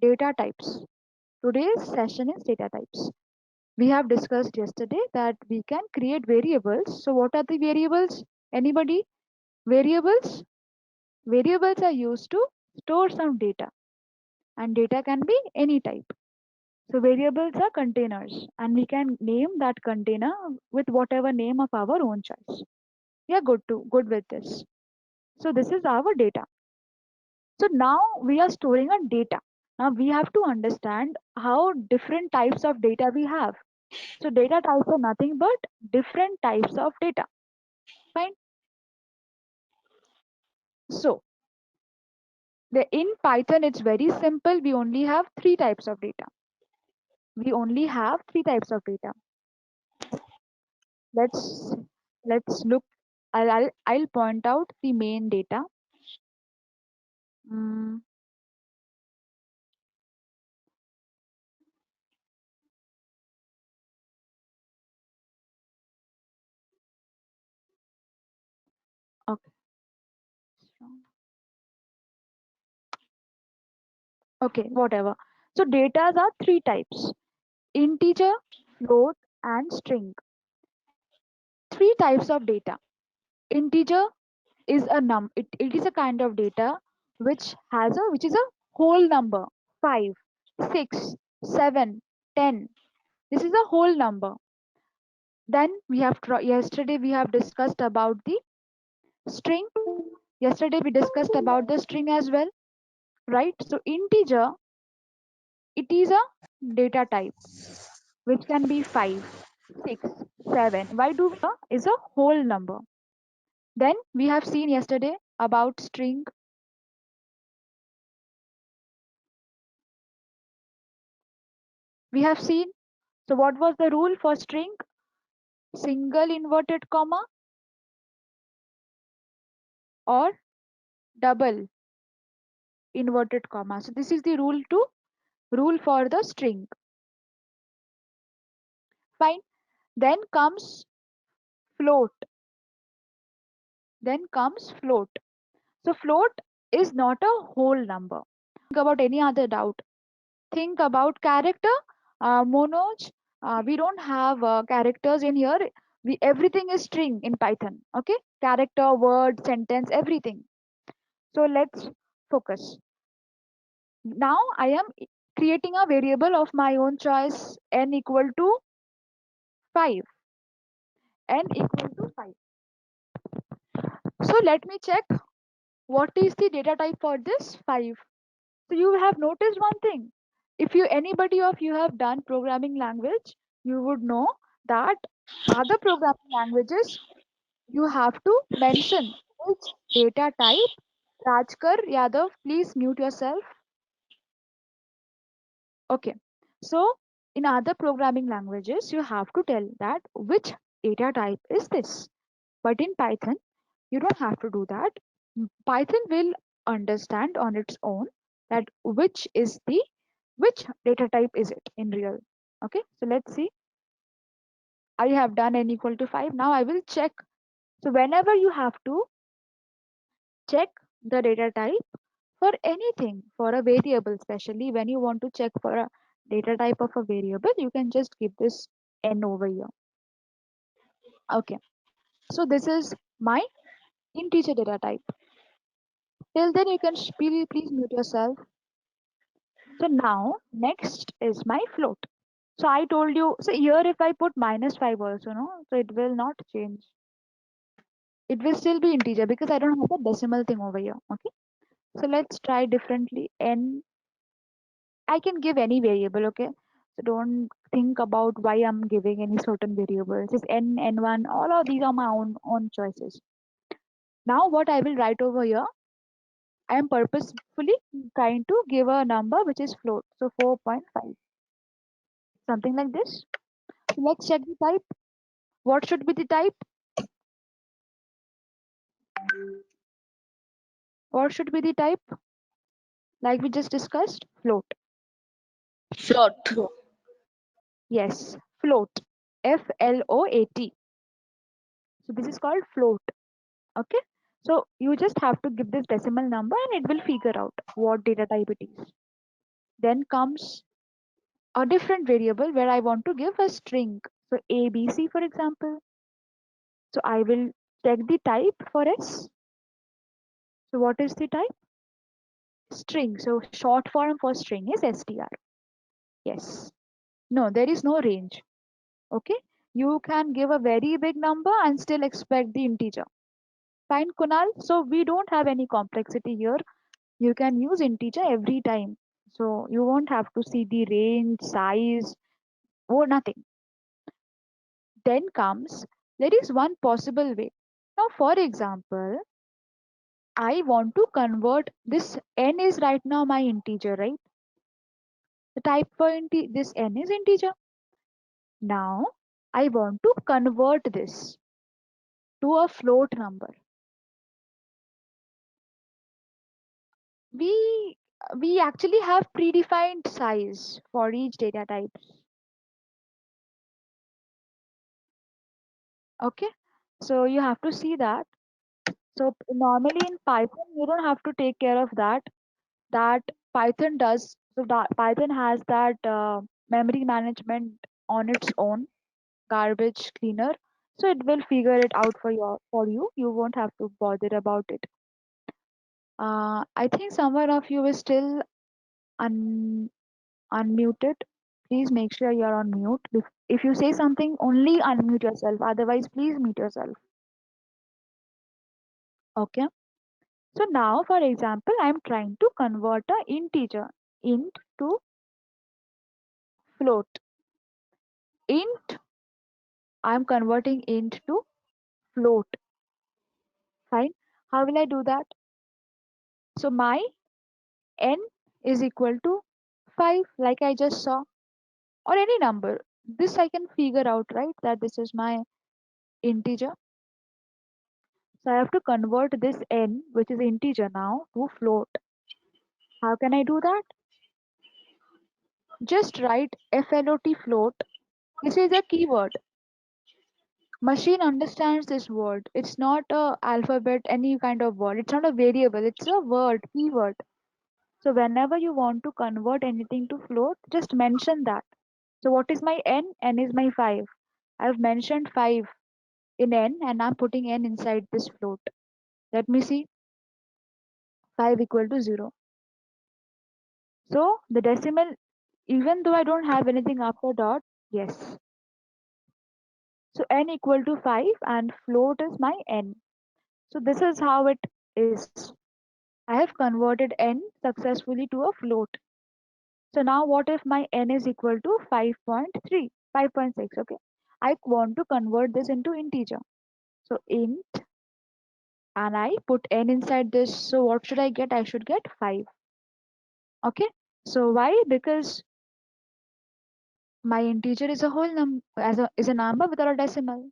Data types. Today's session is data types. We have discussed yesterday that we can create variables. So what are the variables? Anybody? Variables? Variables are used to store some data, and data can be any type. So variables are containers, and we can name that container with whatever name of our own choice. We are good with this. So this is our data. So now we are storing a data. Now we have to understand how different types of data we have. So data types are nothing but different types of data. Fine. So in Python, it's very simple. We only have three types of data. We only have three types of data. Let's let's look. I'll point out the main data. Mm, okay. Okay, whatever. So data are three types: integer, float, and string. Three types of data. Integer is a it is a kind of data which is a whole number: 5, 6, 7, 10. This is a whole number. Then yesterday we have discussed about the string. Yesterday we discussed about the string as well, right? So integer, it is a data type which can be 5, 6, 7. Why do we is a whole number. Then we have seen yesterday about string. We have seen. So what was the rule for string? Single inverted comma or double inverted comma. So this is the rule for the string. Fine. Then comes float. Then comes float. So float is not a whole number. Think about any other doubt. Think about character. Monoj, we don't have characters in here. Everything is string in Python. Okay, character, word, sentence, everything. So let's focus. Now I am creating a variable of my own choice, n equal to 5. N equal to 5. So let me check what is the data type for this 5. So you have noticed one thing. If anybody of you have done programming language, you would know that other programming languages you have to mention which data type. Rajkar Yadav, please mute yourself. Okay. So in other programming languages, you have to tell that which data type is this. But in Python, you don't have to do that. Python will understand on its own that which data type is it in real. Okay, so let's see. I have done n equal to 5. Now I will check. So whenever you have to check the data type for anything, for a variable, especially when you want to check for a data type of a variable, you can just give this n over here. Okay, so this is my integer data type. Till then you can please mute yourself. So now next is my float. So I told you, so here if I put -5 also, no, so it will not change. It will still be integer because I don't have a decimal thing over here. Okay, so let's try differently. I can give any variable. Okay, so don't think about why I'm giving any certain variables. It's n1, all of these are my own choices. Now what I will write over here, I am purposefully trying to give a number which is float. So 4.5, something like this. So let's check the type. What should be the type? What should be the type? Like we just discussed, float. Float. Yes, float. Float. So this is called float. Okay. So you just have to give this decimal number and it will figure out what data type it is. Then comes a different variable where I want to give a string. So ABC, for example. So I will check the type for S. So what is the type? String. So short form for string is str. Yes. No, there is no range. Okay. You can give a very big number and still expect the integer. Fine, Kunal. So we don't have any complexity here. You can use integer every time. So you won't have to see the range, size, or nothing. Then comes, there is one possible way. Now, for example, I want to convert this n is right now my integer, right? The type for this n is integer. Now, I want to convert this to a float number. We we actually have predefined size for each data type. Okay, so you have to see that. So normally in Python, you don't have to take care of that. That Python does. So that Python has that memory management on its own, garbage cleaner. So it will figure it out for you. You won't have to bother about it. I think someone of you is still un unmuted. Please make sure you are on mute. If you say something, only unmute yourself. Otherwise, please mute yourself. Okay. So now, for example, I'm trying to convert a integer int to float. Int, I'm converting int to float. Fine. How will I do that? So my n is equal to 5, like I just saw, or any number. This I can figure out, right? That this is my integer. So I have to convert this n, which is integer now, to float. How can I do that? Just write float float. This is a keyword. Machine understands this word. It's not a alphabet, any kind of word. It's not a variable. It's a word, keyword. So whenever you want to convert anything to float, just mention that. So what is my n? N is my 5. I've mentioned 5 in n and I'm putting n inside this float. Let me see. 5 equal to 0. So the decimal, even though I don't have anything after dot, yes. So n equal to 5 and float is my n. So this is how it is. I have converted n successfully to a float. So now what if my n is equal to 5.3, 5.6, okay? I want to convert this into integer. So int, and I put n inside this. So what should I get? I should get 5. Okay. So why? Because my integer is a whole number, is a number without a decimal.